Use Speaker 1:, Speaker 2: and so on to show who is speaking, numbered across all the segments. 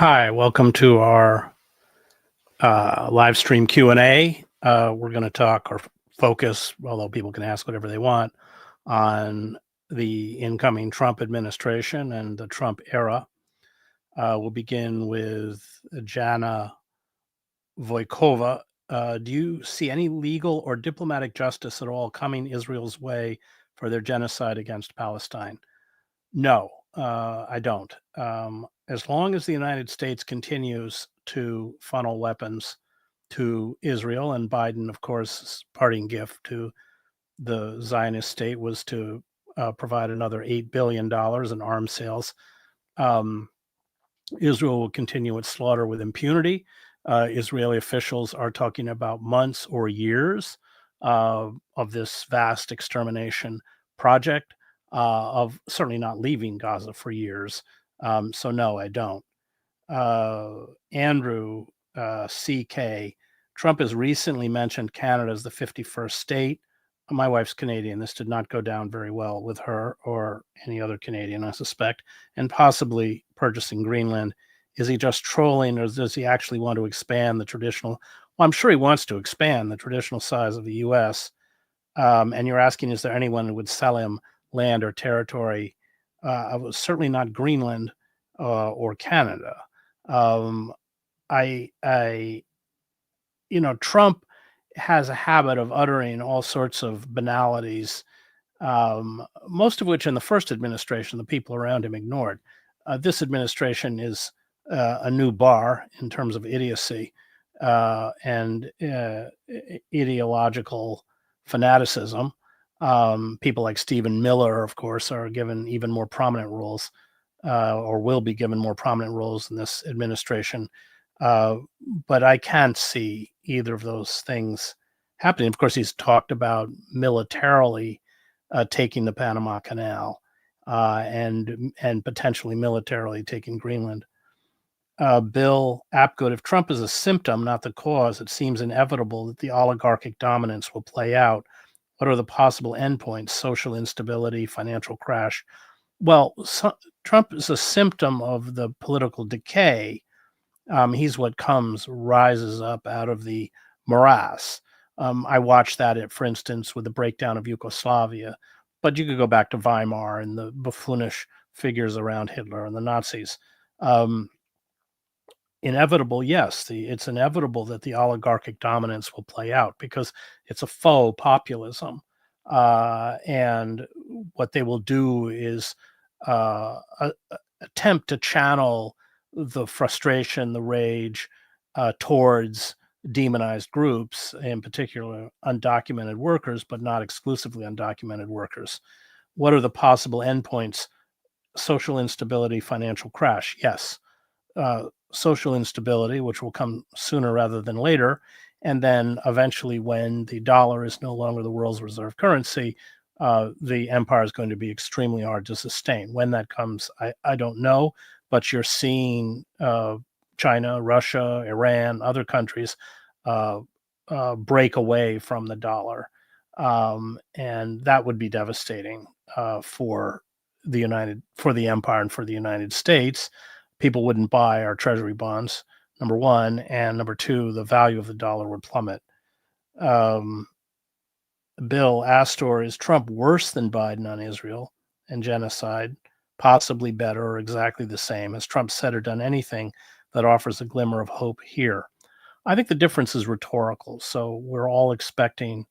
Speaker 1: Hi, welcome to our live stream Q&A. We're going to talk or focus, although people can ask whatever they want, on the incoming Trump administration and the Trump era. We'll begin with Jana Voikova. Do you see any legal or diplomatic justice at all coming Israel's way for their genocide against Palestine? No, I don't. As long as the United States continues to funnel weapons to Israel, and Biden, of course, parting gift to the Zionist state was to provide another $8 billion in arms sales, Israel will continue its slaughter with impunity. Israeli officials are talking about months or years of this vast extermination project, of certainly not leaving Gaza for years. So no, I don't. Andrew CK, Trump has recently mentioned Canada as the 51st state. My wife's Canadian. This did not go down very well with her or any other Canadian, I suspect, and possibly purchasing Greenland. Is he just trolling, or does he actually want to expand the traditional? Well, I'm sure he wants to expand the traditional size of the U.S. And you're asking, is there anyone who would sell him land or territory? Certainly not Greenland or Canada. Trump has a habit of uttering all sorts of banalities, most of which in the first administration, the people around him ignored. This administration is a new bar in terms of idiocy and ideological fanaticism. People like Stephen Miller, of course, are given even more prominent roles, or will be given more prominent roles in this administration. But I can't see either of those things happening. Of course, he's talked about militarily taking the Panama Canal and potentially militarily taking Greenland. Bill Apgood, if Trump is a symptom, not the cause, it seems inevitable that the oligarchic dominance will play out. What are the possible endpoints? Social instability, financial crash. Well, Trump is a symptom of the political decay. He's what rises up out of the morass. I watched that, for instance, with the breakdown of Yugoslavia, but you could go back to Weimar and the buffoonish figures around Hitler and the Nazis. Inevitable, yes, it's inevitable that the oligarchic dominance will play out because it's a faux populism. And what they will do is attempt to channel the frustration, the rage towards demonized groups, in particular undocumented workers, but not exclusively undocumented workers. What are the possible endpoints? Social instability, financial crash. Yes. Social instability, which will come sooner rather than later. And then eventually, when the dollar is no longer the world's reserve currency, the empire is going to be extremely hard to sustain. When that comes, I don't know, but you're seeing China, Russia, Iran, other countries break away from the dollar. And that would be devastating for the empire and for the United States. People wouldn't buy our treasury bonds, number one, and number two, the value of the dollar would plummet. Bill Astor, is Trump worse than Biden on Israel and genocide? Possibly better or exactly the same. Has Trump said or done anything that offers a glimmer of hope here? I think the difference is rhetorical. So we're all expecting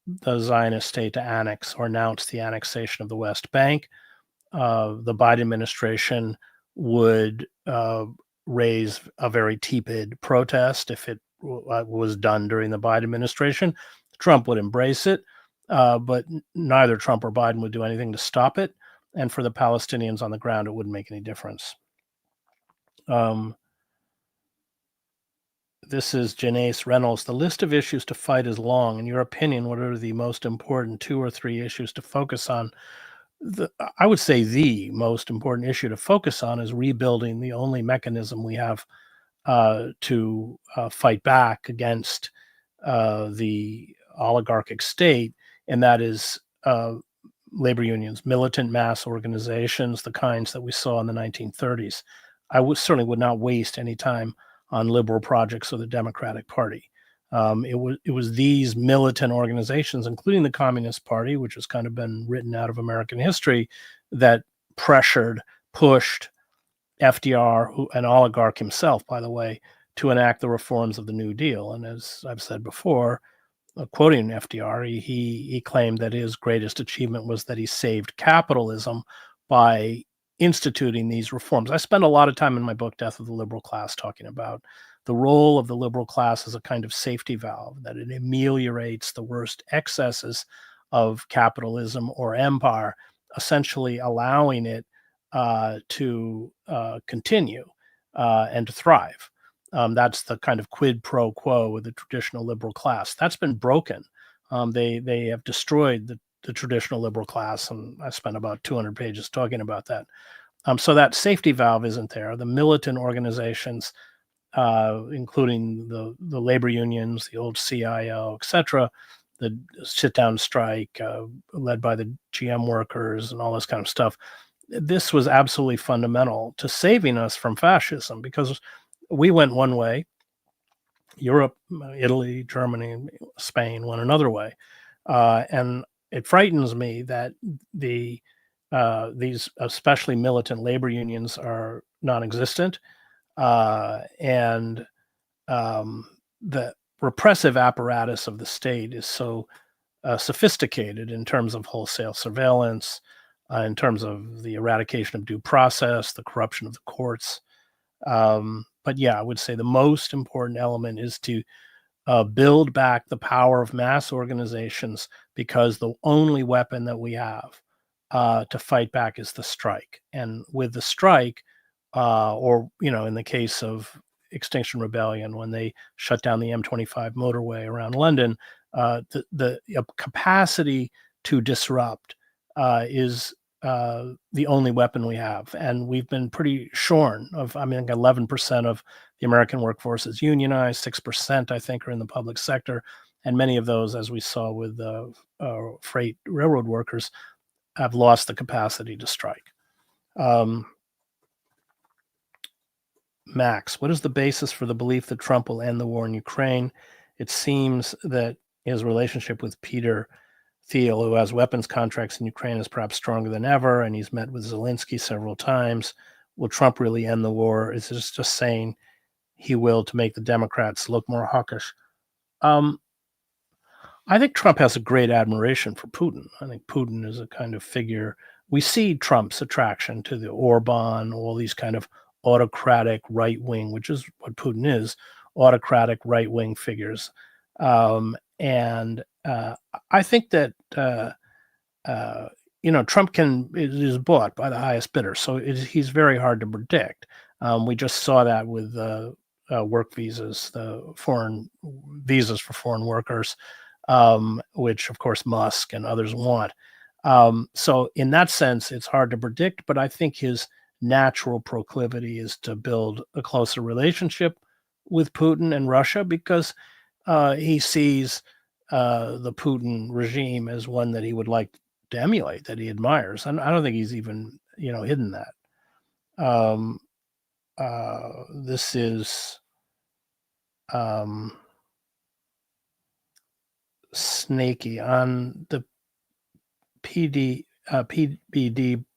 Speaker 1: the Zionist state to annex or announce the annexation of the West Bank. The Biden administration would raise a very tepid protest if it was done during the Biden administration. Trump would embrace it, but neither Trump or Biden would do anything to stop it. And for the Palestinians on the ground, it wouldn't make any difference. This is Janace Reynolds. The list of issues to fight is long. In your opinion, what are the most important 2 or 3 issues to focus on? I would say the most important issue to focus on is rebuilding the only mechanism we have to fight back against the oligarchic state, and that is labor unions, militant mass organizations, the kinds that we saw in the 1930s. certainly would not waste any time on liberal projects of the Democratic Party. It was these militant organizations, including the Communist Party, which has kind of been written out of American history, that pressured, pushed FDR, an oligarch himself, by the way, to enact the reforms of the New Deal. And as I've said before, quoting FDR, he claimed that his greatest achievement was that he saved capitalism by instituting these reforms. I spend a lot of time in my book, Death of the Liberal Class, talking about the role of the liberal class as a kind of safety valve, that it ameliorates the worst excesses of capitalism or empire, essentially allowing it to continue and to thrive. That's the kind of quid pro quo with the traditional liberal class. That's been broken. They have destroyed the traditional liberal class, and I spent about 200 pages talking about that. So that safety valve isn't there. The militant organizations, including the labor unions, the old CIO, etc., the sit-down strike led by the GM workers and all this kind of stuff. This was absolutely fundamental to saving us from fascism, because we went one way, Europe, Italy, Germany, Spain went another way. And it frightens me that these especially militant labor unions are non-existent, and the repressive apparatus of the state is so sophisticated in terms of wholesale surveillance, in terms of the eradication of due process, the corruption of the courts. But yeah, I would say the most important element is to build back the power of mass organizations, because the only weapon that we have to fight back is the strike. And with the strike, or in the case of Extinction Rebellion, when they shut down the M25 motorway around London, the capacity to disrupt is the only weapon we have. And we've been pretty shorn of, 11% of the American workforce is unionized, 6%, I think, are in the public sector. And many of those, as we saw with freight railroad workers, have lost the capacity to strike. Max, what is the basis for the belief that Trump will end the war in Ukraine? It seems that his relationship with Peter Thiel, who has weapons contracts in Ukraine, is perhaps stronger than ever, and he's met with Zelensky several times. Will Trump really end the war? Is this just saying he will to make the Democrats look more hawkish? I think Trump has a great admiration for Putin. I think Putin is a kind of figure. We see Trump's attraction to the Orban, all these kind of autocratic right wing, which is what Putin is, autocratic right wing figures. And I think that Trump is bought by the highest bidder, so he's very hard to predict. We just saw that with work visas, the foreign visas for foreign workers, which of course Musk and others want. So in that sense, it's hard to predict, but I think his natural proclivity is to build a closer relationship with Putin and Russia, because he sees the Putin regime as one that he would like to emulate, that he admires. And I don't think he's even, hidden that. This is Snaky on the PBD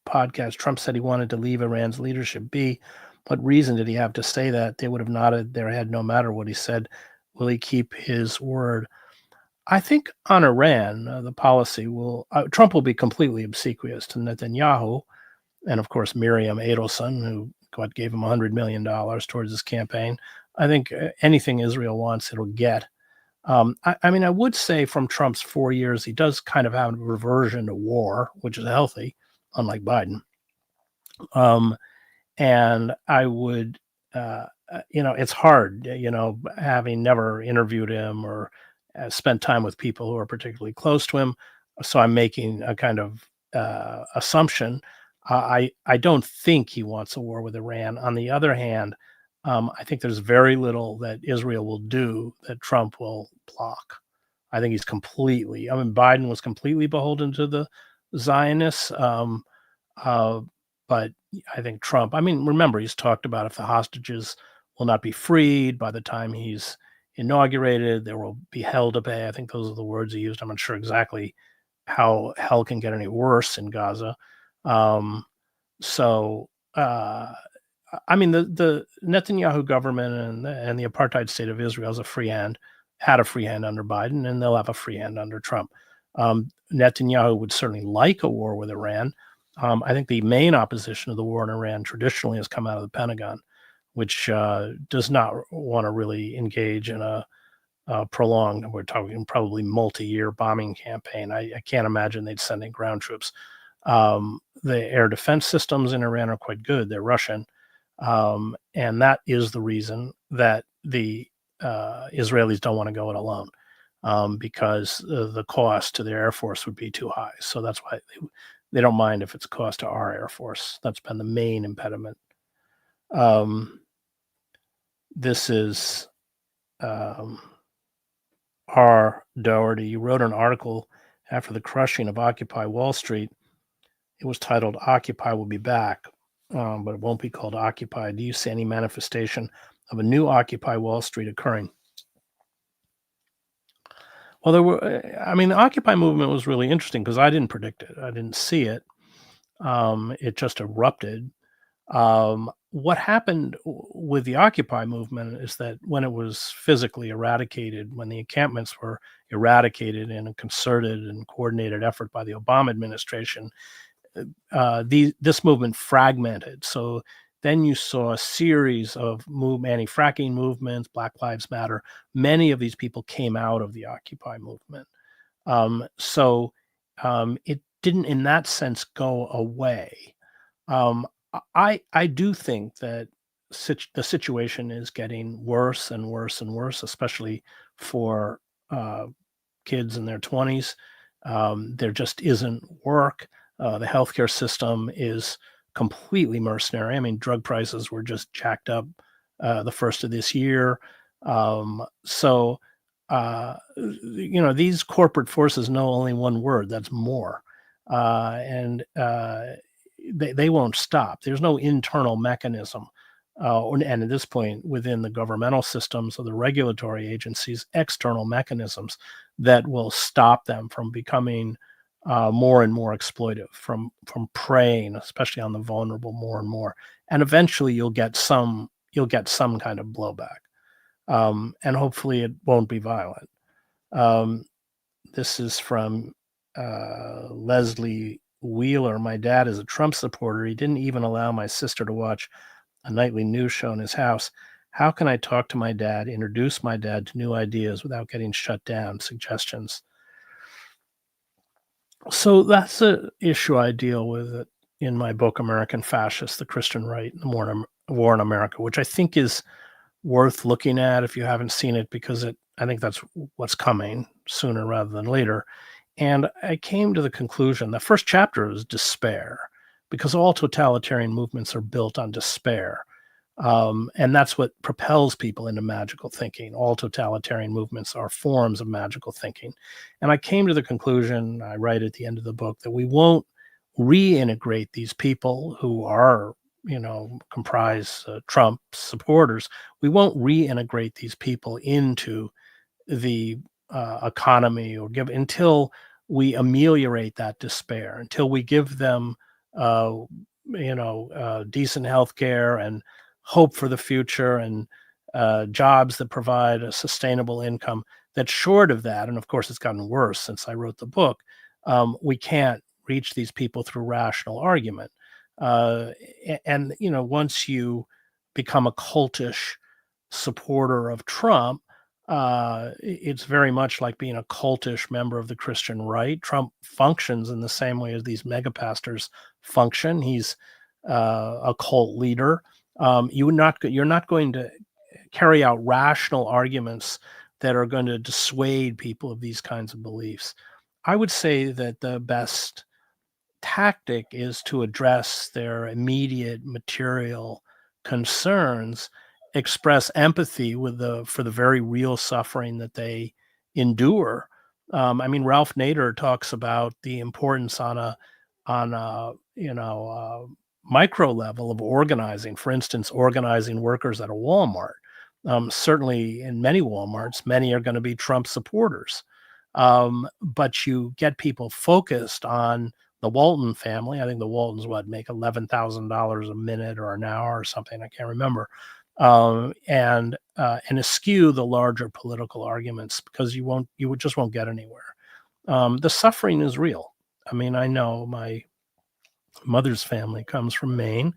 Speaker 1: podcast. Trump said he wanted to leave Iran's leadership be. What reason did he have to say that? They would have nodded their head no matter what he said. Will he keep his word? I think on Iran, the policy Trump will be completely obsequious to Netanyahu, and of course Miriam Adelson, who gave him $100 million towards his campaign. I think anything Israel wants, it'll get. I would say from Trump's 4 years, he does kind of have a reversion to war, which is healthy, unlike Biden. And I would, it's hard, having never interviewed him or spent time with people who are particularly close to him. So I'm making a kind of assumption. I don't think he wants a war with Iran. On the other hand, I think there's very little that Israel will do that Trump will block. I think he's Biden was completely beholden to the Zionists, but But I think Trump, I mean, remember, he's talked about if the hostages will not be freed by the time he's inaugurated, there will be hell to pay. I think those are the words he used. I'm not sure exactly how hell can get any worse in Gaza. Um, so, I mean, the Netanyahu government and the apartheid state of Israel has a free hand, had a free hand under Biden, and they'll have a free hand under Trump. Netanyahu would certainly like a war with Iran. I think the main opposition to the war in Iran traditionally has come out of the Pentagon, which does not want to really engage in a prolonged, we're talking probably multi-year bombing campaign. I can't imagine they'd send in ground troops. The air defense systems in Iran are quite good. They're Russian. And that is the reason that the Israelis don't want to go it alone, because the cost to their Air Force would be too high. So that's why they don't mind if it's a cost to our Air Force. That's been the main impediment. This is R. Doherty. You wrote an article after the crushing of Occupy Wall Street. It was titled Occupy Will Be Back, but it won't be called Occupy. Do you see any manifestation of a new Occupy Wall Street occurring? Well, the Occupy movement was really interesting because I didn't predict it. I didn't see it. It just erupted. What happened with the Occupy movement is that when it was physically eradicated, when the encampments were eradicated in a concerted and coordinated effort by the Obama administration, this movement fragmented. So then you saw a series of anti-fracking movements, Black Lives Matter. Many of these people came out of the Occupy movement. It didn't, in that sense, go away. I do think that the situation is getting worse and worse and worse, especially for kids in their 20s. There just isn't work. The healthcare system is completely mercenary. I mean, drug prices were just jacked up the first of this year. These corporate forces know only one word, that's more. And they won't stop. There's no internal mechanism. And at this point, within the governmental systems or the regulatory agencies, external mechanisms that will stop them from becoming more and more exploitive, from preying, especially on the vulnerable, more and more. And eventually, you'll get some kind of blowback, and hopefully, it won't be violent. This is from Leslie Wheeler. My dad is a Trump supporter. He didn't even allow my sister to watch a nightly news show in his house. How can I talk to my dad, introduce my dad to new ideas without getting shut down? Suggestions. So that's an issue I deal with in my book, American Fascists, the Christian Right, and the War in America, which I think is worth looking at if you haven't seen it, because I think that's what's coming sooner rather than later. And I came to the conclusion, the first chapter is despair, because all totalitarian movements are built on despair. And that's what propels people into magical thinking. All totalitarian movements are forms of magical thinking. And I came to the conclusion, I write at the end of the book, that we won't reintegrate these people who are, comprise Trump supporters. We won't reintegrate these people into the economy until we ameliorate that despair, until we give them, decent health care and hope for the future, and jobs that provide a sustainable income. That's short of that, and of course it's gotten worse since I wrote the book. We can't reach these people through rational argument. Once you become a cultish supporter of Trump, it's very much like being a cultish member of the Christian right. Trump functions in the same way as these mega pastors function. He's a cult leader. You're not going to carry out rational arguments that are going to dissuade people of these kinds of beliefs. I would say that the best tactic is to address their immediate material concerns, express empathy for the very real suffering that they endure. Ralph Nader talks about the importance on a micro level of organizing, for instance, organizing workers at a Walmart. Certainly in many Walmarts, many are going to be Trump supporters. But you get people focused on the Walton family. I think the Waltons make $11,000 a minute or an hour or something. I can't remember. And eschew the larger political arguments because just won't get anywhere. The suffering is real. I mean, I know my mother's family comes from Maine,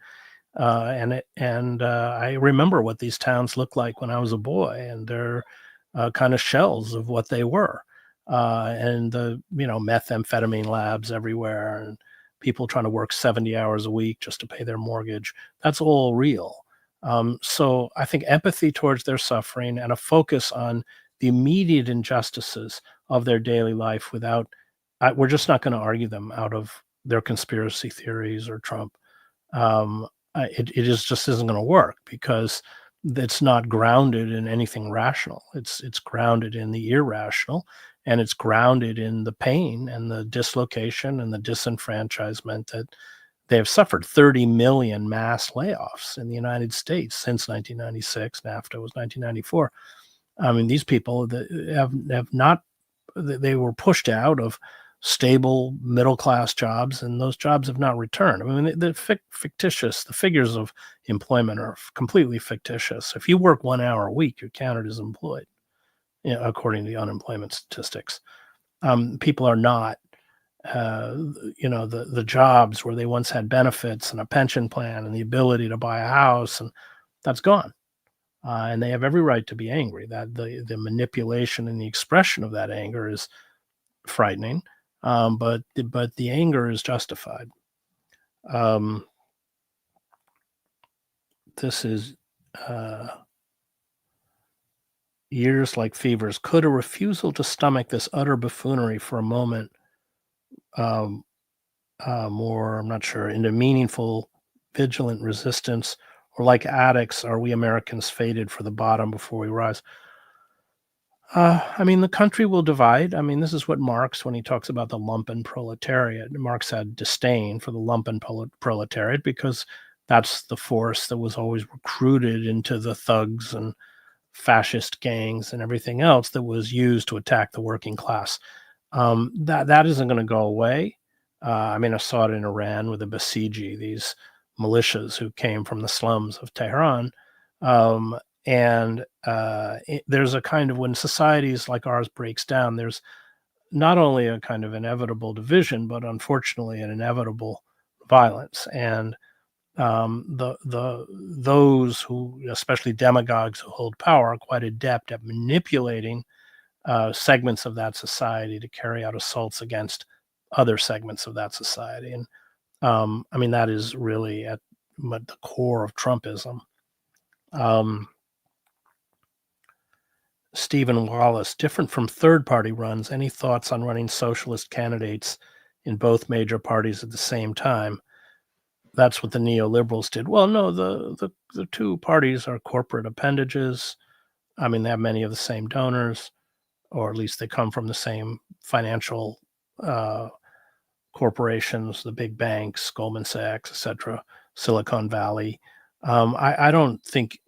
Speaker 1: and I remember what these towns looked like when I was a boy, and they're kind of shells of what they were. And the methamphetamine labs everywhere, and people trying to work 70 hours a week just to pay their mortgage. That's all real. So I think empathy towards their suffering and a focus on the immediate injustices of their daily life we're just not going to argue them out of their conspiracy theories or Trump. Just isn't going to work because it's not grounded in anything rational. It's grounded in the irrational, and it's grounded in the pain and the dislocation and the disenfranchisement that they have suffered. 30 million mass layoffs in the United States since 1996. NAFTA was 1994. I mean, these people that have not, they were pushed out of stable middle-class jobs, and those jobs have not returned. I mean, the figures of employment are completely fictitious. If you work 1 hour a week, you're counted as employed, according to the unemployment statistics. People are not, the jobs where they once had benefits and a pension plan and the ability to buy a house, and that's gone. And they have every right to be angry. That the manipulation and the expression of that anger is frightening, but the anger is justified. This is years like fevers. Could a refusal to stomach this utter buffoonery for a moment more, I'm not sure, into meaningful, vigilant resistance, or like addicts, are we Americans fated for the bottom before we rise? I mean, the country will divide. I mean, this is what Marx, when he talks about the lumpen proletariat, Marx had disdain for the lumpen proletariat because that's the force that was always recruited into the thugs and fascist gangs and everything else that was used to attack the working class. That isn't going to go away. I mean, I saw it in Iran with the Basiji, these militias who came from the slums of Tehran. There's a kind of, when societies like ours breaks down, there's not only a kind of inevitable division, but unfortunately an inevitable violence. And those who, especially demagogues who hold power, are quite adept at manipulating segments of that society to carry out assaults against other segments of that society. And I mean, that is really at the core of Trumpism. Stephen Wallace, different from third-party runs, any thoughts on running socialist candidates in both major parties at the same time? That's what the neoliberals did. Well, no, the two parties are corporate appendages. I mean, they have many of the same donors, or at least they come from the same financial corporations, the big banks, Goldman Sachs, etc., Silicon Valley. I don't think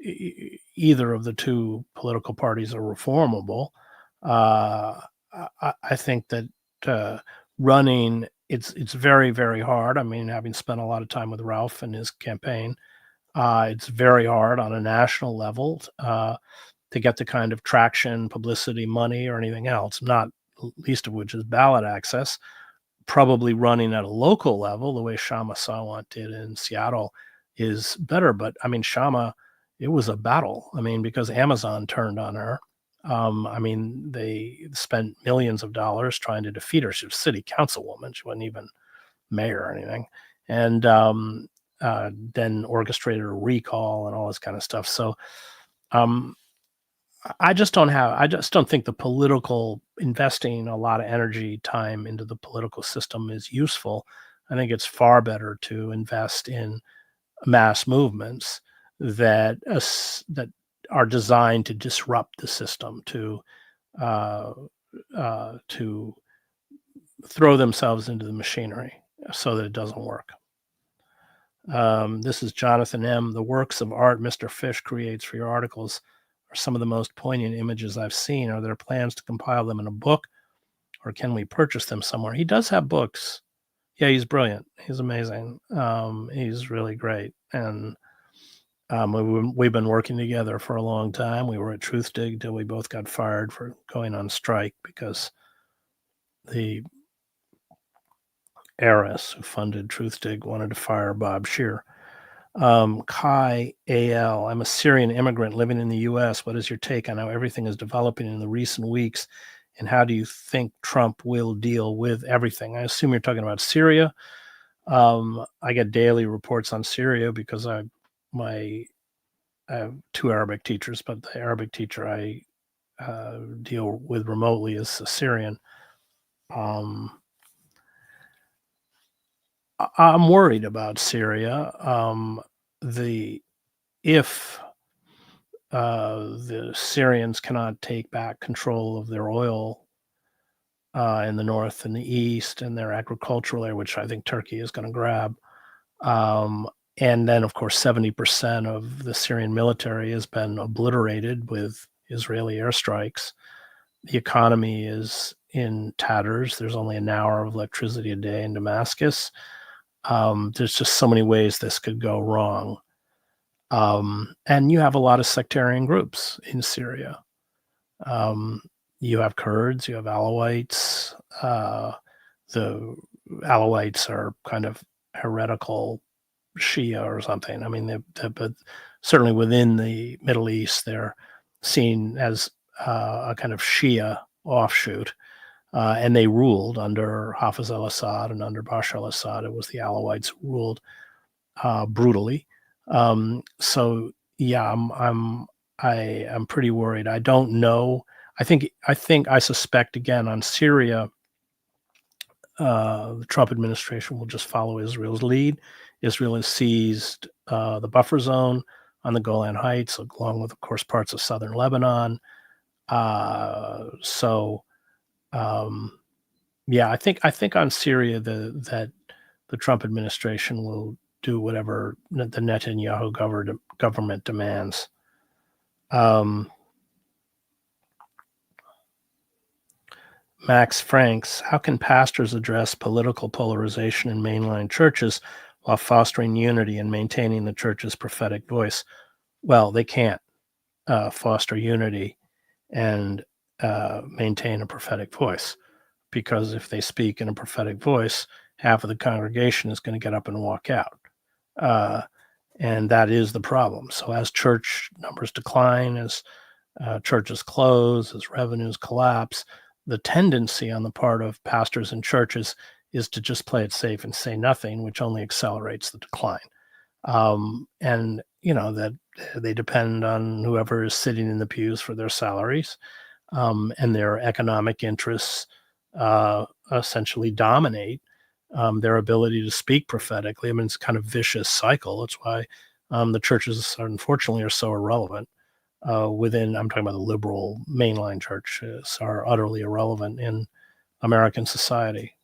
Speaker 1: either of the two political parties are reformable. I think that running, it's very, very hard. I mean, having spent a lot of time with Ralph and his campaign, it's very hard on a national level to get the kind of traction, publicity, money, or anything else, not least of which is ballot access. Probably running at a local level, the way Shama Sawant did in Seattle, is better. But I mean, Shama, it was a battle. I mean, because Amazon turned on her. I mean, they spent millions of dollars trying to defeat her. She was city councilwoman. She wasn't even mayor or anything. And then orchestrated a recall and all this kind of stuff. So I just don't think the political, investing a lot of energy, time into the political system is useful. I think it's far better to invest in mass movements that are designed to disrupt the system, to throw themselves into the machinery so that it doesn't work. This is Jonathan M. The works of art Mr. Fish creates for your articles are some of the most poignant images I've seen. Are there plans to compile them in a book, or can we purchase them somewhere? He does have books. Yeah, he's brilliant. He's amazing. He's really great. And we've been working together for a long time. We were at Truth Dig till we both got fired for going on strike because the heiress who funded Truth Dig wanted to fire Bob Scheer. Kai AL, I'm a Syrian immigrant living in the U.S. What is your take on how everything is developing in the recent weeks, and how do you think Trump will deal with everything? I assume you're talking about Syria. I get daily reports on Syria because I have two Arabic teachers, but the Arabic teacher I deal with remotely is a Syrian. I'm worried about Syria. If the Syrians cannot take back control of their oil in the north and the east and their agricultural area, which I think Turkey is going to grab, and then, of course, 70% of the Syrian military has been obliterated with Israeli airstrikes. The economy is in tatters. There's only an hour of electricity a day in Damascus. There's just so many ways this could go wrong. And you have a lot of sectarian groups in Syria. You have Kurds, you have Alawites. The Alawites are kind of heretical Shia or something. I mean, but certainly within the Middle East, they're seen as a kind of Shia offshoot. And they ruled under Hafiz al-Assad and under Bashar al-Assad. It was the Alawites who ruled brutally. So yeah, I'm pretty worried. I don't know. I suspect again on Syria, the Trump administration will just follow Israel's lead. Israel has seized the buffer zone on the Golan Heights, along with, of course, parts of southern Lebanon. Yeah, I think on Syria that the Trump administration will do whatever the Netanyahu government demands. Max Franks, how can pastors address political polarization in mainline churches while fostering unity and maintaining the church's prophetic voice? Well, they can't foster unity and maintain a prophetic voice, because if they speak in a prophetic voice, half of the congregation is going to get up and walk out. And that is the problem. So as church numbers decline, as churches close, as revenues collapse, the tendency on the part of pastors and churches is to just play it safe and say nothing, which only accelerates the decline. And, that they depend on whoever is sitting in the pews for their salaries, and their economic interests essentially dominate their ability to speak prophetically. I mean, it's a kind of vicious cycle. That's why the churches, unfortunately, are so irrelevant. I'm talking about the liberal mainline churches, are utterly irrelevant in American society.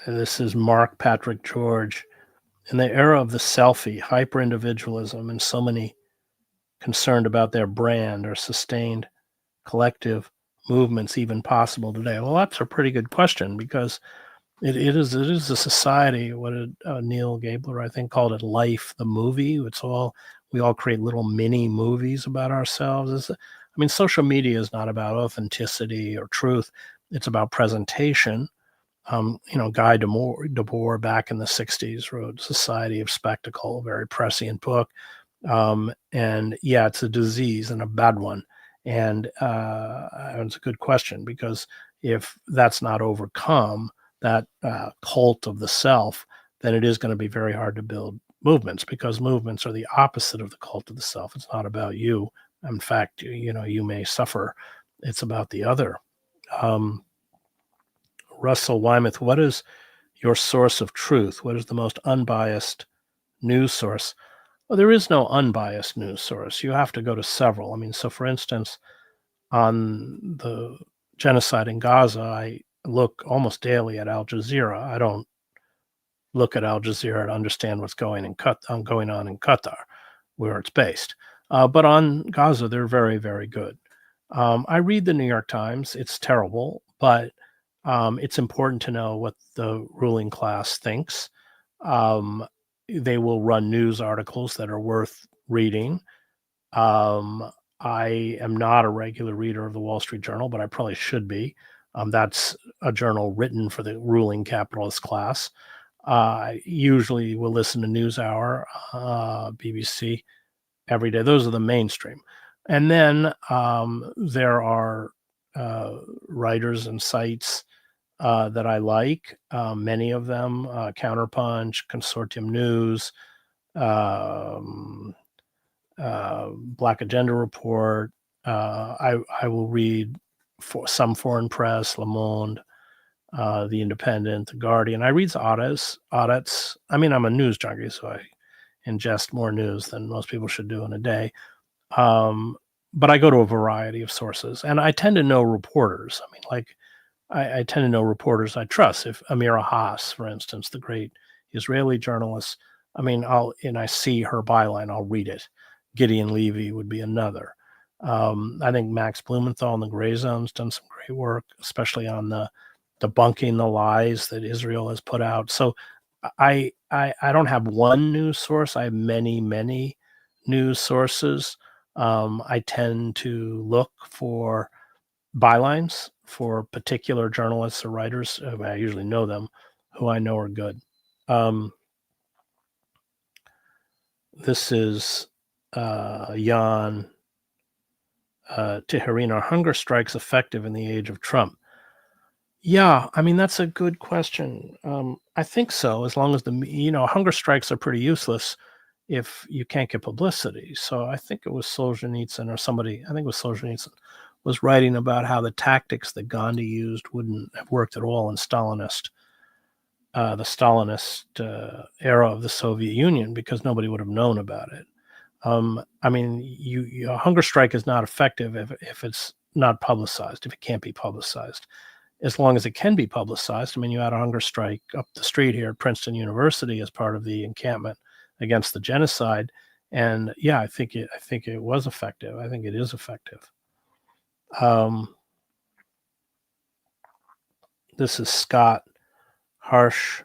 Speaker 1: This is Mark Patrick George. In the era of the selfie, hyper-individualism, and so many concerned about their brand, or sustained collective movements even possible today? Well, that's a pretty good question, because it is a society. What did Neil Gabler, I think, called it, life the movie. We all create little mini movies about ourselves. Social media is not about authenticity or truth. It's about presentation. Guy Debord back in the 60s wrote Society of Spectacle, a very prescient book. And yeah, it's a disease, and a bad one. And it's a good question, because if that's not overcome, that cult of the self, then it is going to be very hard to build movements, because movements are the opposite of the cult of the self. It's not about you. In fact, you may suffer. It's about the other. Russell Wymuth, what is your source of truth? What is the most unbiased news source? Well, there is no unbiased news source. You have to go to several. So for instance, on the genocide in Gaza, I look almost daily at Al Jazeera. I don't look at Al Jazeera to understand what's going on in Qatar, where it's based. But on Gaza, they're very, very good. I read the New York Times. It's terrible, but it's important to know what the ruling class thinks. Um, they will run news articles that are worth reading. Um, I am not a regular reader of the Wall Street Journal, but I probably should be. That's a journal written for the ruling capitalist class. I usually will listen to NewsHour, BBC every day. Those are the mainstream. And then there are writers and sites that I like, many of them, Counterpunch, Consortium News, um, Black Agenda Report. I will read for some foreign press, Le Monde, The Independent, The Guardian. I read audits. I mean, I'm a news junkie, so I ingest more news than most people should do in a day. Um, but I go to a variety of sources, and I tend to know reporters. I mean, like I tend to know reporters I trust. If Amira Haas, for instance, the great Israeli journalist, I mean, I see her byline, I'll read it. Gideon Levy would be another. I think Max Blumenthal in the Gray Zone's done some great work, especially on the debunking the lies that Israel has put out. So I don't have one news source. I have many news sources. I tend to look for bylines for particular journalists or writers. I usually know them, who I know are good. This is Jan Tijerina. Are hunger strikes effective in the age of Trump? Yeah, I mean, that's a good question. I think so, as long as hunger strikes are pretty useless if you can't get publicity. So I think it was Solzhenitsyn or somebody, I think it was Solzhenitsyn, was writing about how the tactics that Gandhi used wouldn't have worked at all in the Stalinist era of the Soviet Union, because nobody would have known about it. I mean, a hunger strike is not effective if it's not publicized, if it can't be publicized. As long as it can be publicized, I mean, you had a hunger strike up the street here at Princeton University as part of the encampment against the genocide, and yeah, I think it was effective. I think it is effective. This is Scott Harsh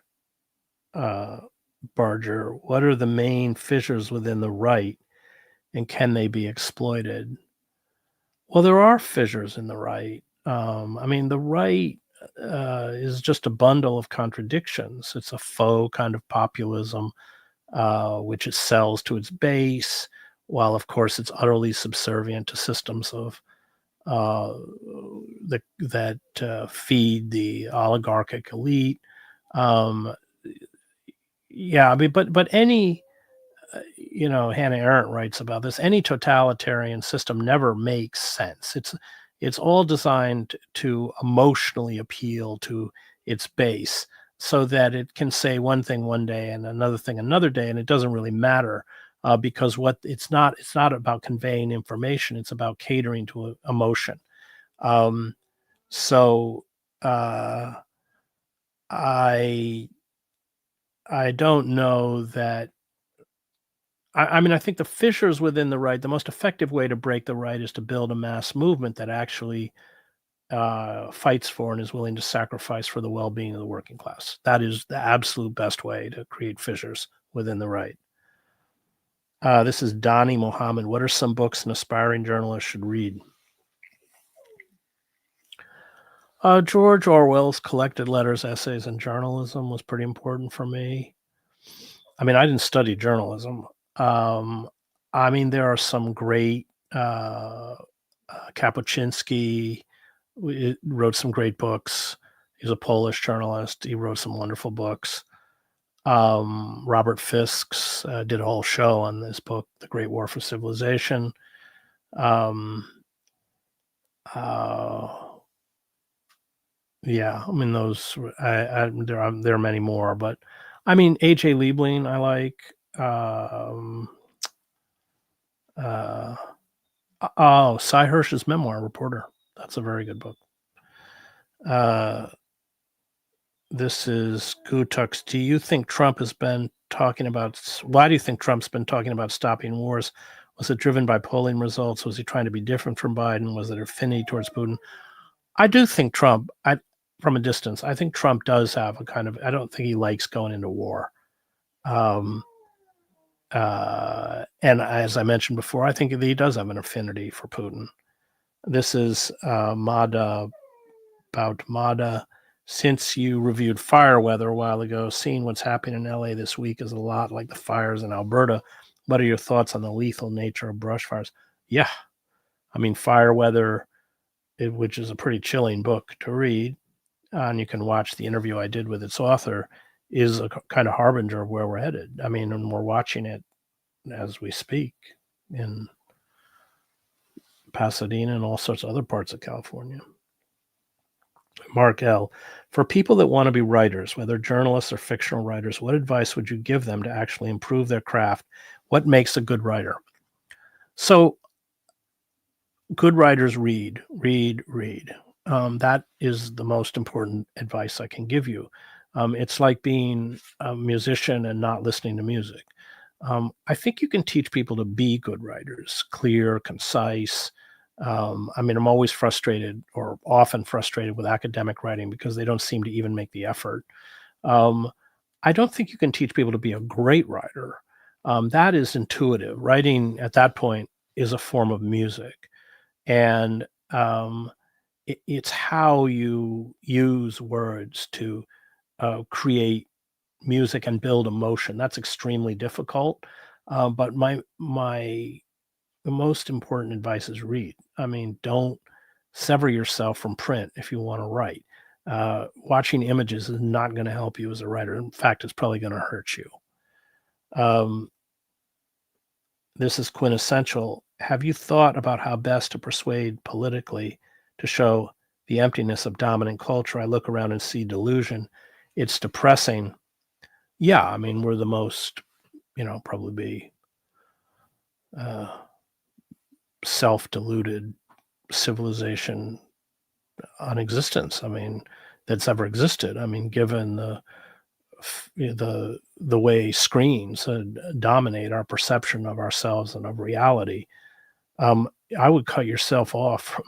Speaker 1: Barger. What are the main fissures within the right, and can they be exploited? Well, there are fissures in the right. I mean, the right is just a bundle of contradictions. It's a faux kind of populism, which it sells to its base, while of course it's utterly subservient to systems of that feed the oligarchic elite. Um, yeah, I mean, but any Hannah Arendt writes about this. Any totalitarian system never makes sense. It's all designed to emotionally appeal to its base, so that it can say one thing one day and another thing another day, and it doesn't really matter, because what it's not about conveying information. It's about catering to emotion. Um, so uh, I I don't know that. I mean, I think the fissures within the right, the most effective way to break the right is to build a mass movement that actually fights for and is willing to sacrifice for the well-being of the working class. That is the absolute best way to create fissures within the right. This is Donnie Mohammed. What are some books an aspiring journalist should read? George Orwell's Collected Letters, Essays, and Journalism was pretty important for me. I mean, I didn't study journalism. Um, I mean, there are some great Kapuscinski wrote some great books. He's a Polish journalist. He wrote some wonderful books. Robert Fisks did a whole show on this book, The Great War for Civilization. Um, uh, yeah, I mean those. There are many more, but I mean A.J. Liebling I like. Uh, Cy Hirsch's memoir, Reporter. That's a very good book. This is Gutux. Do you think Trump has been talking about? Why do you think Trump's been talking about stopping wars? Was it driven by polling results? Was he trying to be different from Biden? Was it affinity towards Putin? I do think Trump, from a distance, I think Trump does have a kind of. I don't think he likes going into war. Um, and as I mentioned before, I think he does have an affinity for Putin. This is Mada about Mada. Since you reviewed fire weather a while ago, seeing what's happening in LA this week is a lot like the fires in Alberta. What are your thoughts on the lethal nature of brush fires? Yeah, I mean, fire weather, which is a pretty chilling book to read, and you can watch the interview I did with its author, is a kind of harbinger of where we're headed. I mean, and we're watching it as we speak in Pasadena and all sorts of other parts of California. Mark L. For people that want to be writers, whether journalists or fictional writers, what advice would you give them to actually improve their craft? What makes a good writer? So, good writers read. That is the most important advice I can give you. It's like being a musician and not listening to music. I think you can teach people to be good writers, clear, concise. I mean, I'm always frustrated or often frustrated with academic writing because they don't seem to even make the effort. Um, I don't think you can teach people to be a great writer. That is intuitive. Writing at that point is a form of music. And it's how you use words to create music and build emotion. That's extremely difficult. But the most important advice is read. I mean, don't sever yourself from print if you want to write. Watching images is not going to help you as a writer. In fact, it's probably going to hurt you. Um, this is quintessential. Have you thought about how best to persuade politically to show the emptiness of dominant culture? I look around and see delusion. It's depressing. Yeah, I mean, we're the most, probably be uh, self-deluded civilization on existence. I mean, that's ever existed. I mean, given the way screens dominate our perception of ourselves and of reality, I would cut yourself off from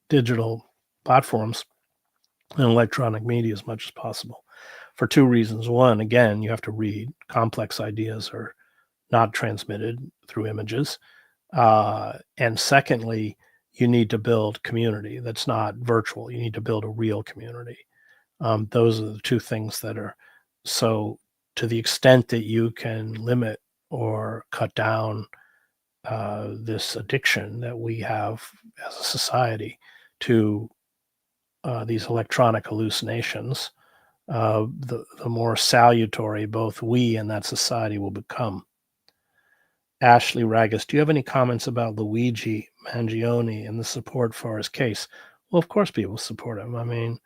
Speaker 1: digital platforms and electronic media as much as possible for two reasons. One, again, you have to read. Complex ideas are not transmitted through images. And secondly, you need to build community that's not virtual. You need to build a real community. Those are the two things that are so, to the extent that you can limit or cut down this addiction that we have as a society to these electronic hallucinations, the more salutary both we and that society will become. Ashley Ragus, do you have any comments about Luigi Mangione and the support for his case? Well, of course, people support him. I mean,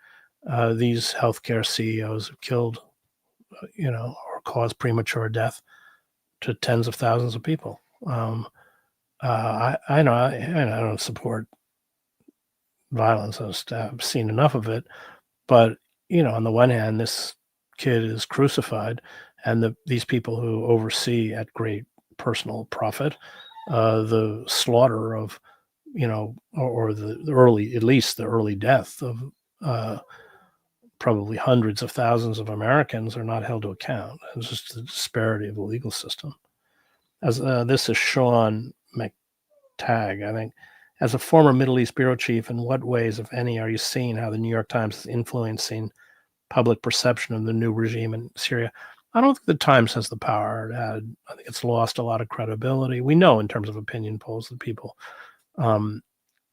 Speaker 1: these healthcare CEOs have killed, or caused premature death to tens of thousands of people. I know I don't support violence. I've seen enough of it. But, on the one hand, this kid is crucified, and these people who oversee at great personal profit the slaughter of, or the early, at least the early death of probably hundreds of thousands of Americans are not held to account. It's just the disparity of the legal system. As this is Sean McTagg, I think. As a former Middle East bureau chief, in what ways, if any, are you seeing how the New York Times is influencing public perception of the new regime in Syria? I don't think the Times has the power. I think it's lost a lot of credibility. We know in terms of opinion polls that people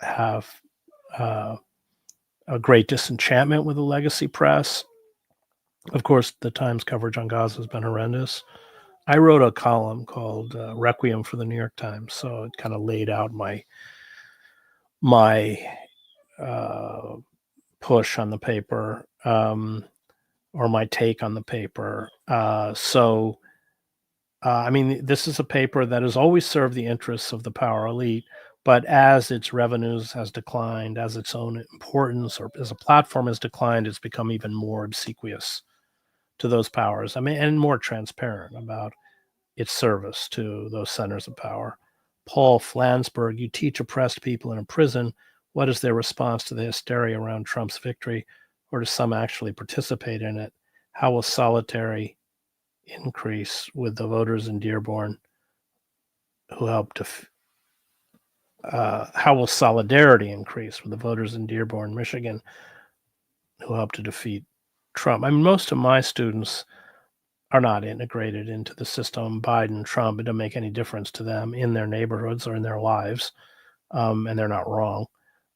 Speaker 1: have a great disenchantment with the legacy press. Of course, the Times coverage on Gaza has been horrendous. I wrote a column called Requiem for the New York Times, so it kind of laid out my push on the paper, or my take on the paper. I mean, this is a paper that has always served the interests of the power elite, But as its revenues has declined, as its own importance or as a platform has declined, it's become even more obsequious to those powers. I mean, and more transparent about its service to those centers of power. Paul Flansburgh, you teach oppressed people in a prison. What is their response to the hysteria around Trump's victory, or does some actually participate in it? How will solidarity increase with the voters in Dearborn who helped to how will solidarity increase with the voters in Dearborn, Michigan, who helped to defeat Trump? I mean, most of my students are not integrated into the system. Biden, Trump, it doesn't make any difference to them in their neighborhoods or in their lives, and they're not wrong.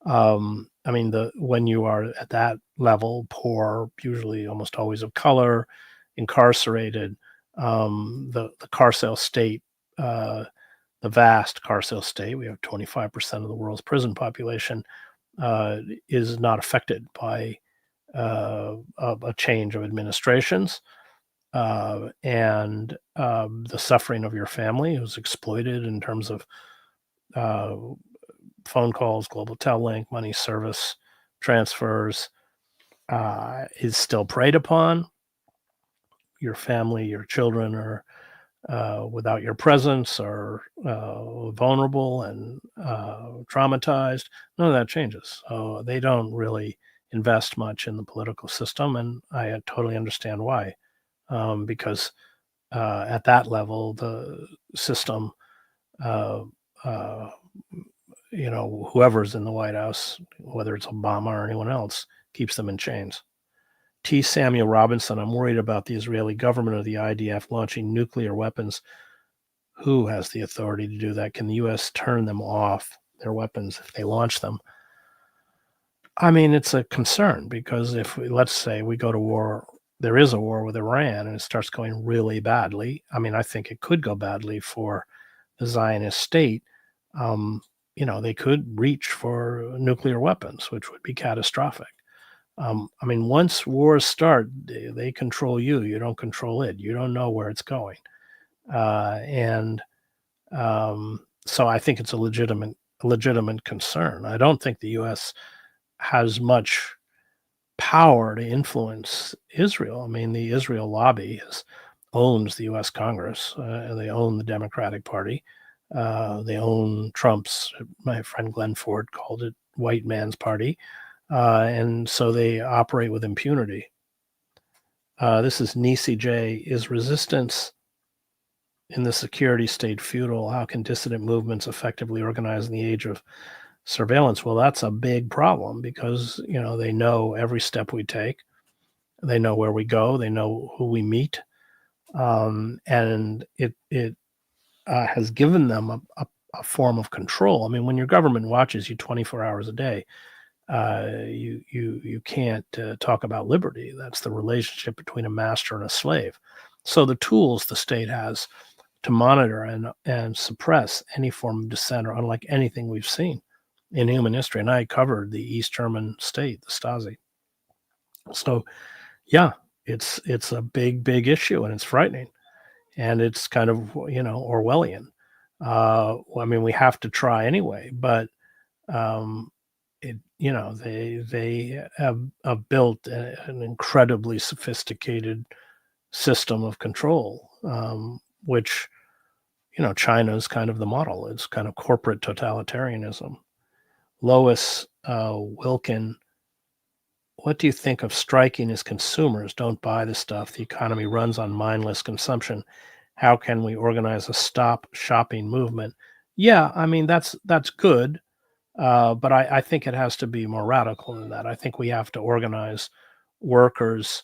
Speaker 1: I mean, when you are at that level, poor, usually almost always of color, incarcerated, the carceral state, the vast carceral state, we have 25% of the world's prison population, is not affected by a change of administrations. And the suffering of your family who's exploited in terms of uh, phone calls, global tel link, money service transfers, is still preyed upon. Your family, your children are without your presence are vulnerable and traumatized. None of that changes. So they don't really invest much in the political system, and I totally understand why. Because at that level, the system, uh, uh, whoever's in the White House, whether it's Obama or anyone else, keeps them in chains. T. Samuel Robinson, I'm worried about the Israeli government or the IDF launching nuclear weapons. Who has the authority to do that? Can the U.S. turn them off, their weapons, if they launch them? I mean, it's a concern because let's say we go to war, there is a war with Iran and it starts going really badly. I mean, I think it could go badly for the Zionist state. They could reach for nuclear weapons, which would be catastrophic. I mean, once wars start, they control you. You don't control it. You don't know where it's going. And so I think it's a legitimate concern. I don't think the U.S. has much power to influence Israel. I mean, the Israel lobby owns the U.S. Congress. They own the Democratic Party. They own Trump's. My friend Glenn Ford called it white man's party. And so they operate with impunity. This is Nisi J. Is resistance in the security state futile? How can dissident movements effectively organize in the age of surveillance? Well, that's a big problem because, they know every step we take. They know where we go. They know who we meet. And it has given them a form of control. I mean, when your government watches you 24 hours a day, you can't talk about liberty. That's the relationship between a master and a slave. So the tools the state has to monitor and suppress any form of dissent are unlike anything we've seen in human history. And I covered the East German state, the Stasi. So yeah, it's a big issue and it's frightening. And it's kind of, Orwellian. I mean, we have to try anyway, but they have built an incredibly sophisticated system of control, which, China is kind of the model. It's kind of corporate totalitarianism. Lois Wilkin, what do you think of striking as consumers? Don't buy the stuff. The economy runs on mindless consumption. How can we organize a stop shopping movement? Yeah, I mean, that's good. But I think it has to be more radical than that. I think we have to organize workers.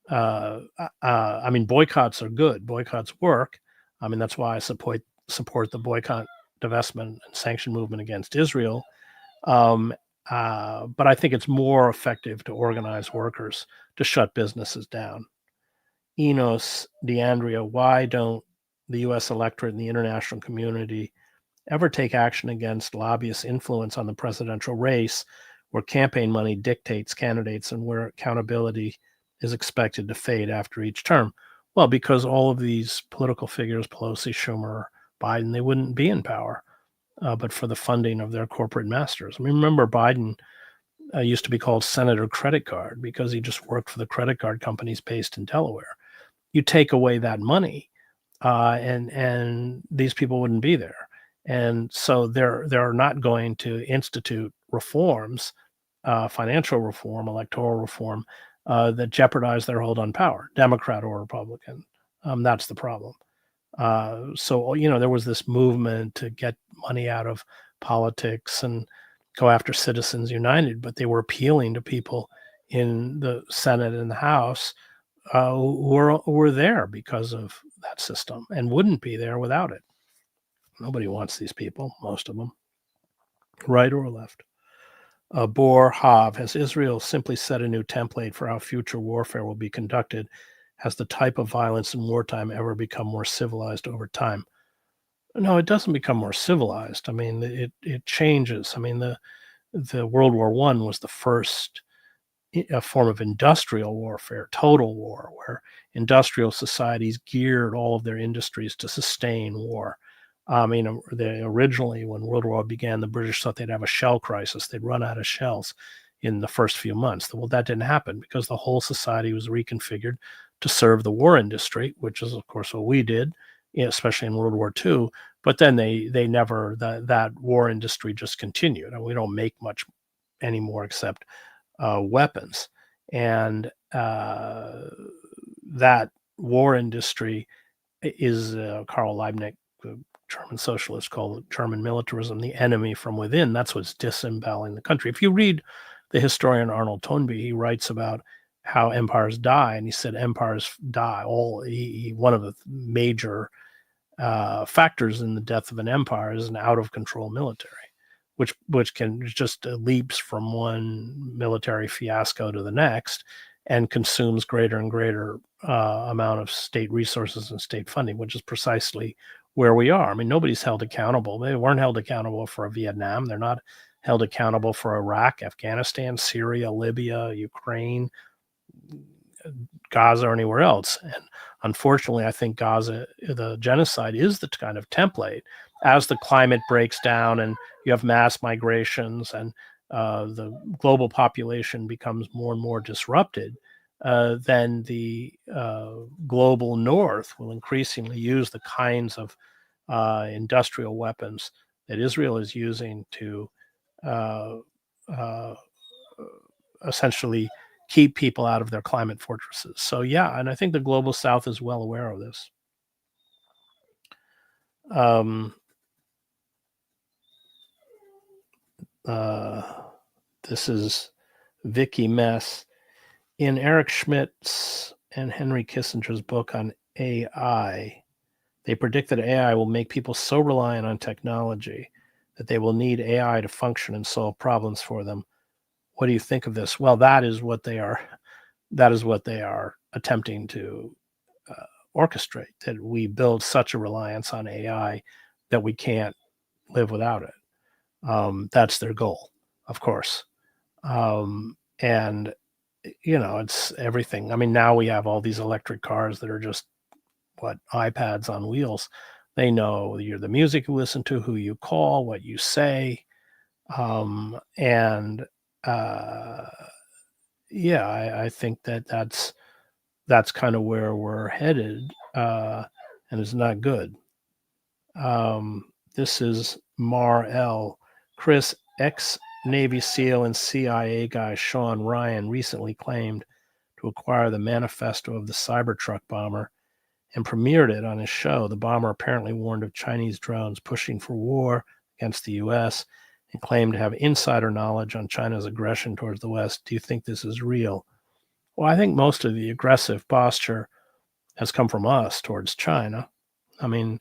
Speaker 1: I mean, boycotts are good. Boycotts work. I mean, that's why I support the boycott, divestment, and sanction movement against Israel. Um, but I think it's more effective to organize workers to shut businesses down. Enos DeAndrea, why don't the U.S. electorate and the international community ever take action against lobbyists' influence on the presidential race, where campaign money dictates candidates and where accountability is expected to fade after each term? Well, because all of these political figures, Pelosi, Schumer, Biden, they wouldn't be in power. but for the funding of their corporate masters. I mean, remember Biden used to be called Senator Credit Card because he just worked for the credit card companies based in Delaware. You take away that money, and these people wouldn't be there. And so they're not going to institute reforms, financial reform, electoral reform, that jeopardize their hold on power, Democrat or Republican. That's the problem. So, there was this movement to get money out of politics and go after Citizens United, but they were appealing to people in the Senate and the House who were there because of that system and wouldn't be there without it. Nobody wants these people, most of them, right or left. Bor Hav, has Israel simply set a new template for how future warfare will be conducted? Has the type of violence in wartime ever become more civilized over time? No, it doesn't become more civilized. I mean, it changes. I mean, the World War I was the first a form of industrial warfare, total war, where industrial societies geared all of their industries to sustain war. I mean, originally when World War began, the British thought they'd have a shell crisis. They'd run out of shells in the first few months. Well, that didn't happen because the whole society was reconfigured to serve the war industry, which is, of course, what we did, especially in World War II. But then they never, that war industry just continued. And we don't make much anymore except weapons. And that war industry is Karl Liebknecht, the German socialist, called German militarism, the enemy from within. That's what's disemboweling the country. If you read the historian Arnold Toynbee, he writes about how empires die, and he said empires die. One of the major factors in the death of an empire is an out of control military, which can just leaps from one military fiasco to the next and consumes greater and greater amount of state resources and state funding, which is precisely where we are. I mean, nobody's held accountable. They weren't held accountable for Vietnam. They're not held accountable for Iraq, Afghanistan, Syria, Libya, Ukraine, Gaza, or anywhere else. And unfortunately, I think Gaza, the genocide, is the kind of template. As the climate breaks down and you have mass migrations and the global population becomes more and more disrupted, then the global north will increasingly use the kinds of industrial weapons that Israel is using to uh, uh, essentially keep people out of their climate fortresses. So yeah, and I think the global south is well aware of this. This is Vicky Mess. In Eric Schmidt's and Henry Kissinger's book on AI, they predict that AI will make people so reliant on technology that they will need AI to function and solve problems for them. What do you think of this? Well, that is what they are attempting to orchestrate, that we build such a reliance on AI that we can't live without it. That's their goal, of course. And it's everything. I mean, now we have all these electric cars that are just iPads on wheels. They know you're the music you listen to, who you call, what you say. And I think that's kind of where we're headed, and it's not good. This is Mar L. Chris, ex-Navy SEAL and CIA guy Sean Ryan recently claimed to acquire the manifesto of the Cybertruck bomber and premiered it on his show. The bomber apparently warned of Chinese drones pushing for war against the U.S. and claimed to have insider knowledge on China's aggression towards the West. Do you think this is real? Well, I think most of the aggressive posture has come from us towards China. I mean,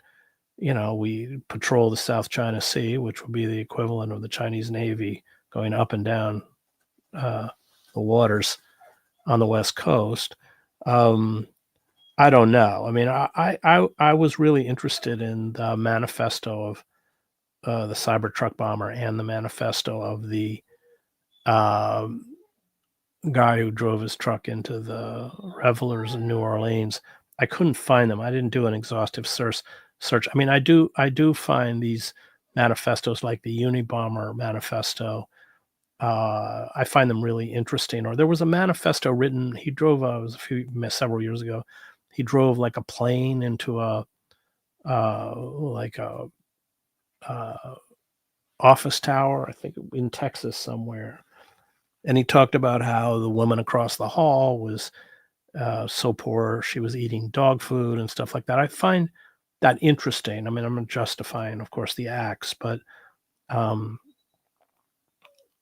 Speaker 1: we patrol the South China Sea, which would be the equivalent of the Chinese Navy going up and down the waters on the West Coast. I don't know. I mean, I was really interested in the manifesto of the Cybertruck bomber and the manifesto of the guy who drove his truck into the revelers in New Orleans. I couldn't find them. I didn't do an exhaustive search. I mean, I do find these manifestos like the Unabomber manifesto. I find them really interesting. Or there was a manifesto written. He drove. It was several years ago. He drove like a plane into a like a office tower, I think in Texas somewhere. And he talked about how the woman across the hall was so poor she was eating dog food and stuff like that. I find that interesting. I mean, I'm not justifying, of course, the acts, but um,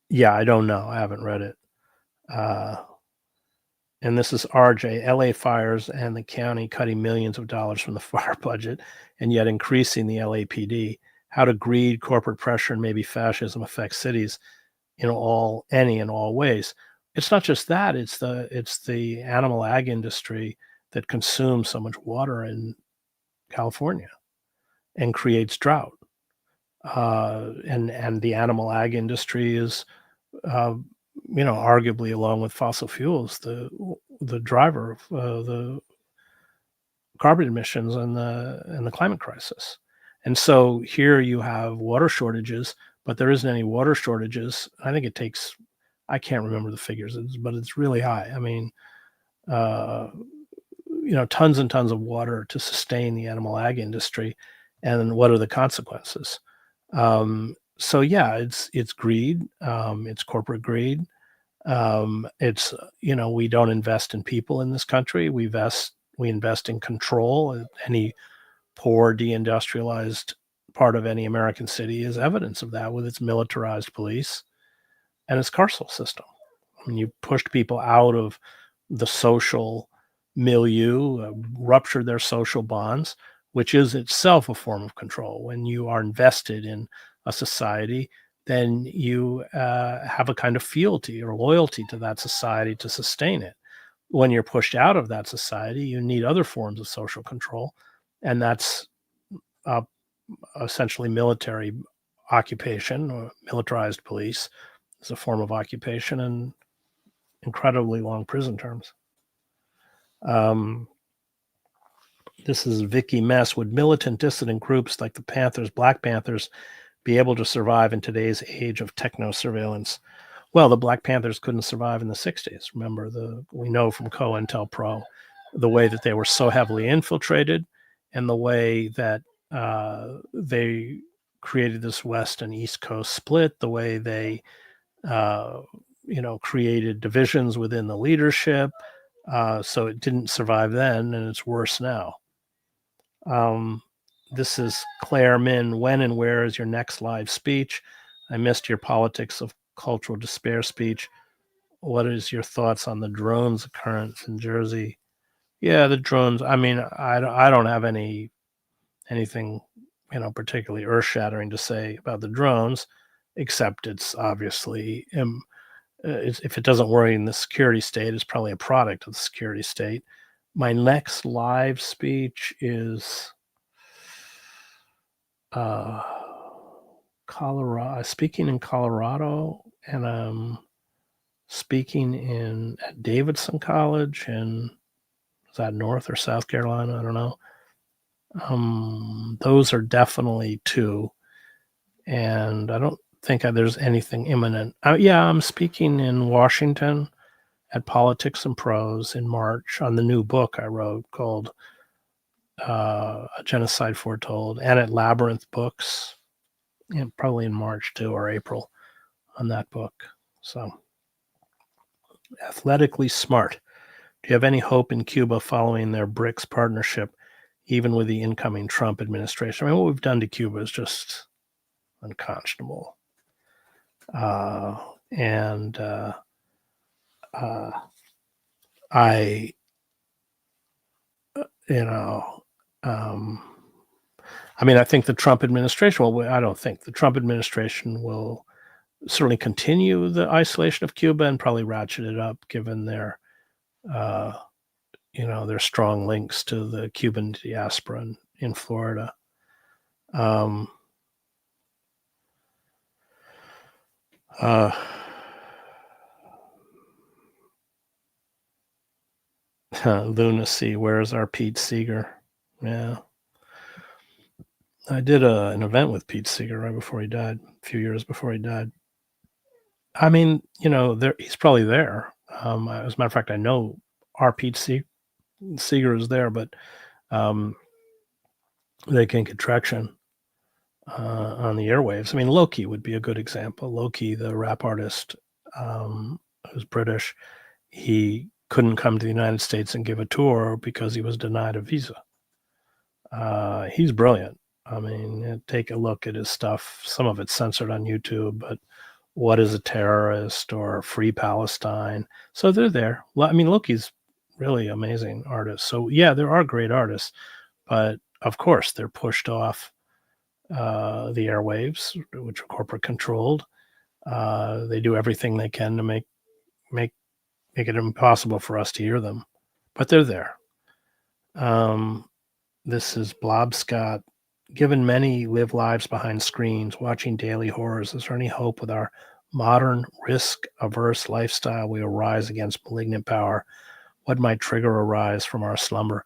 Speaker 1: yeah, I don't know. I haven't read it. And this is RJ. LA fires and the county cutting millions of dollars from the fire budget and yet increasing the LAPD. How do greed, corporate pressure, and maybe fascism affect cities in all ways? It's not just that, it's the animal ag industry that consumes so much water in California and creates drought. And the animal ag industry is uh, arguably, along with fossil fuels, the driver of the carbon emissions and the climate crisis. And so here you have water shortages, but there isn't any water shortages. I think it takes, I can't remember the figures, but it's really high. I mean, uh, tons and tons of water to sustain the animal ag industry. And what are the consequences? So yeah, it's greed. It's corporate greed. It's we don't invest in people in this country. We invest in control. Any poor deindustrialized part of any American city is evidence of that, with its militarized police and its carceral system. I mean, you pushed people out of the social milieu, ruptured their social bonds, which is itself a form of control. When you are invested in a society, then you have a kind of fealty or loyalty to that society to sustain it. When you're pushed out of that society, you need other forms of social control, and that's uh, essentially military occupation or militarized police is a form of occupation, and incredibly long prison terms. Um, this is Vicky Mess. Would militant dissident groups like the Panthers, Black Panthers, be able to survive in today's age of techno surveillance? Well, the Black Panthers couldn't survive in the 60s. Remember, we know from COINTELPRO the way that they were so heavily infiltrated and the way that they created this West and East Coast split, the way they uh, created divisions within the leadership. So it didn't survive then, and it's worse now. This is Claire Min. When and where is your next live speech? I missed your politics of cultural despair speech. What is your thoughts on the drones occurrence in Jersey? Yeah, the drones. I mean, I don't have anything particularly earth shattering to say about the drones, except it's obviously if it doesn't worry in the security state, it's probably a product of the security state. My next live speech is Colorado. Speaking in Colorado, and I'm speaking at Davidson College in, is that North or South Carolina? I don't know. Those are definitely two, and I don't think there's anything imminent. Yeah, I'm speaking in Washington at Politics and Prose in March on the new book I wrote called A Genocide Foretold, and at Labyrinth Books, probably in March too, or April, on that book. So, athletically smart. Do you have any hope in Cuba following their BRICS partnership, even with the incoming Trump administration? I mean, what we've done to Cuba is just unconscionable. And I, you know, um, I mean, I think the Trump administration, well, I don't think the Trump administration will certainly continue the isolation of Cuba and probably ratchet it up, given their, their strong links to the Cuban diaspora in Florida. Lunacy. Where's our Pete Seeger? Yeah. I did an event with Pete Seeger right before he died, a few years before he died. I mean, he's probably there. As a matter of fact, I know our Seeger is there, but they can get traction on the airwaves. I mean, Loki would be a good example. Loki, the rap artist, who's British, he couldn't come to the United States and give a tour because he was denied a visa. He's brilliant. I mean, take a look at his stuff. Some of it's censored on YouTube, but What is a Terrorist or Free Palestine? So they're there. I mean, Loki's really amazing artist. So yeah, there are great artists, but of course they're pushed off the airwaves, which are corporate controlled. They do everything they can to make it impossible for us to hear them, but they're there. This is Blob Scott. Given many live lives behind screens, watching daily horrors, is there any hope with our modern risk-averse lifestyle we will rise against malignant power? What might trigger a rise from our slumber?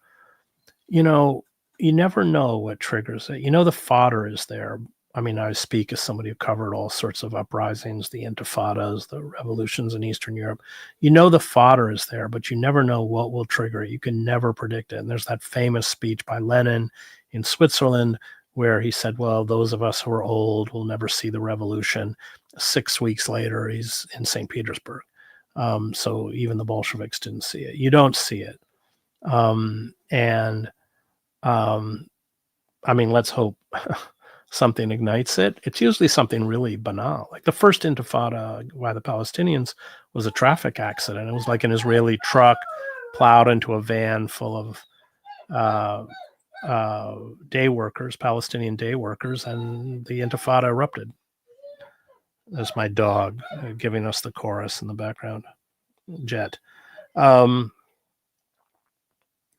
Speaker 1: You never know what triggers it. The fodder is there. I mean, I speak as somebody who covered all sorts of uprisings, the intifadas, the revolutions in Eastern Europe. The fodder is there, but you never know what will trigger it. You can never predict it. And there's that famous speech by Lenin in Switzerland where he said, well, those of us who are old will never see the revolution. 6 weeks later, he's in St. Petersburg. So even the Bolsheviks didn't see it. You don't see it. I mean, let's hope something ignites it. It's usually something really banal. Like the first intifada by the Palestinians was a traffic accident. It was like an Israeli truck plowed into a van full of day workers, Palestinian day workers, and the intifada erupted. There's my dog giving us the chorus in the background. Jet.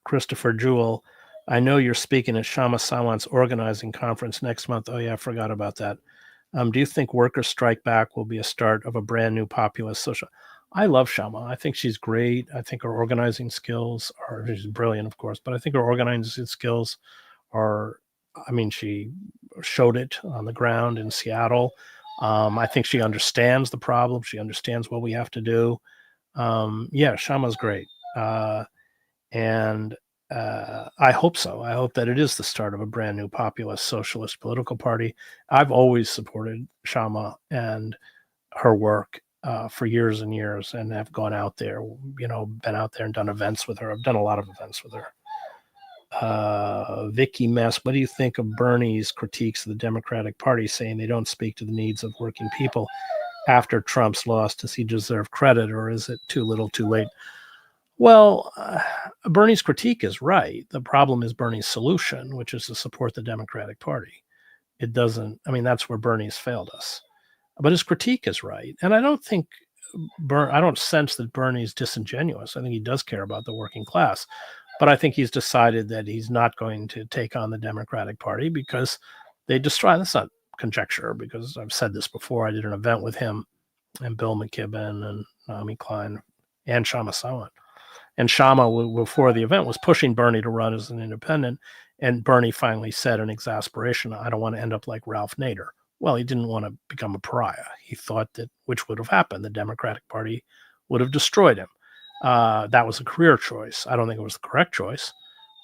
Speaker 1: Christopher Jewell, I know you're speaking at Shama Sawant's organizing conference next month. Oh, yeah, I forgot about that. Do you think Workers Strike Back will be a start of a brand new populist social? I love Shama. I think she's great. I think her organizing skills she's brilliant, of course, but I think her organizing skills are, I mean, she showed it on the ground in Seattle. I think she understands the problem. She understands what we have to do. Yeah, Shama's great. And I hope so. I hope that it is the start of a brand new populist socialist political party. I've always supported Shama and her work for years and years, and have gone out there, been out there and done events with her. I've done a lot of events with her. Vicky Mess, what do you think of Bernie's critiques of the Democratic Party, saying they don't speak to the needs of working people after Trump's loss? Does he deserve credit, or is it too little too late? Well, Bernie's critique is right. The problem is Bernie's solution, which is to support the Democratic Party. It doesn't, I mean, that's where Bernie's failed us. But his critique is right. And I don't sense that Bernie's disingenuous. I think he does care about the working class. But I think he's decided that he's not going to take on the Democratic Party because they destroy, that's not conjecture, because I've said this before. I did an event with him and Bill McKibben and Naomi Klein and Shama Sawant. And Shama, before the event, was pushing Bernie to run as an independent. And Bernie finally said in exasperation, I don't want to end up like Ralph Nader. Well, he didn't want to become a pariah. He thought that, which would have happened, the Democratic Party would have destroyed him. That was a career choice. I don't think it was the correct choice.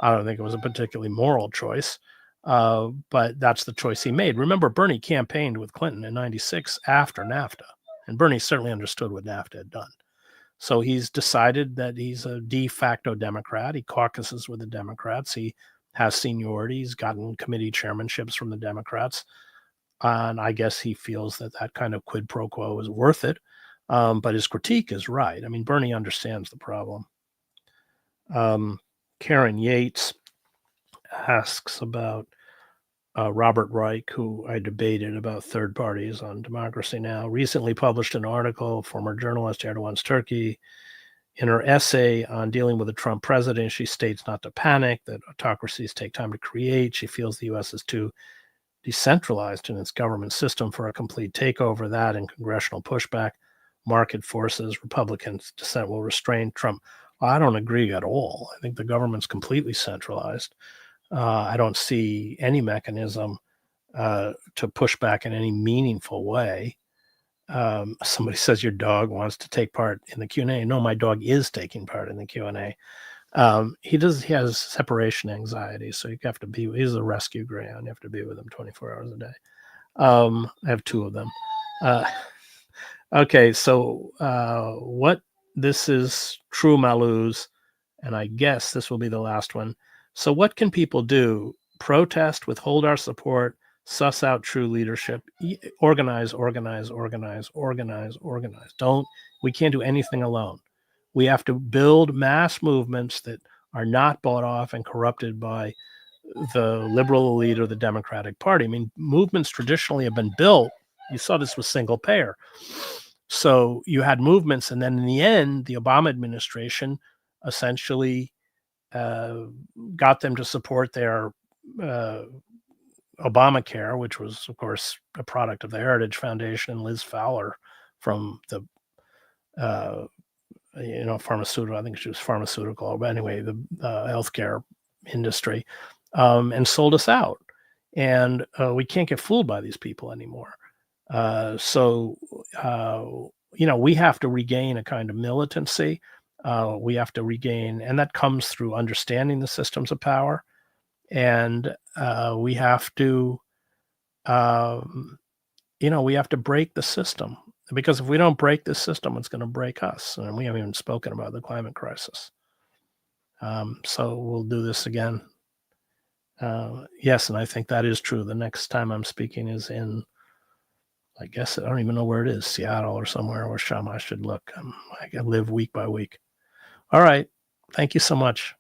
Speaker 1: I don't think it was a particularly moral choice. But that's the choice he made. Remember, Bernie campaigned with Clinton in 96 after NAFTA. And Bernie certainly understood what NAFTA had done. So he's decided that he's a de facto Democrat. He caucuses with the Democrats. He has seniority. He's gotten committee chairmanships from the Democrats. And I guess he feels that that kind of quid pro quo is worth it. But his critique is right. I mean, Bernie understands the problem. Karen Yates asks about Robert Reich, who I debated about third parties on Democracy Now!, recently published an article, former journalist, Erdogan's Turkey. In her essay on dealing with the Trump president, she states not to panic, that autocracies take time to create. She feels the U.S. is too decentralized in its government system for a complete takeover. That and congressional pushback, market forces, Republican dissent will restrain Trump. I don't agree at all. I think the government's completely centralized. I don't see any mechanism to push back in any meaningful way. Somebody says your dog wants to take part in the Q&A. No, my dog is taking part in the Q&A. He has separation anxiety, so you have to be. He's a rescue greyhound. You have to be with him 24 hours a day. I have 2 of them. Okay, so what this is true, Maluz, and I guess this will be the last one. So what can people do? Protest, withhold our support, suss out true leadership, organize. We can't do anything alone. We have to build mass movements that are not bought off and corrupted by the liberal elite or the Democratic Party. I mean, movements traditionally have been built. You saw this with single payer. So you had movements, and then in the end, the Obama administration essentially got them to support their Obamacare, which was, of course, a product of the Heritage Foundation and Liz Fowler from the pharmaceutical. I think she was pharmaceutical, but anyway, the healthcare industry, and sold us out. And we can't get fooled by these people anymore. So we have to regain a kind of militancy. We have to regain, and that comes through understanding the systems of power. And we have to, we have to break the system, because if we don't break the system, it's going to break us. And we haven't even spoken about the climate crisis. So we'll do this again. Yes, and I think that is true. The next time I'm speaking is in, I guess, I don't even know where it is, Seattle or somewhere where I should look. I live week by week. All right. Thank you so much.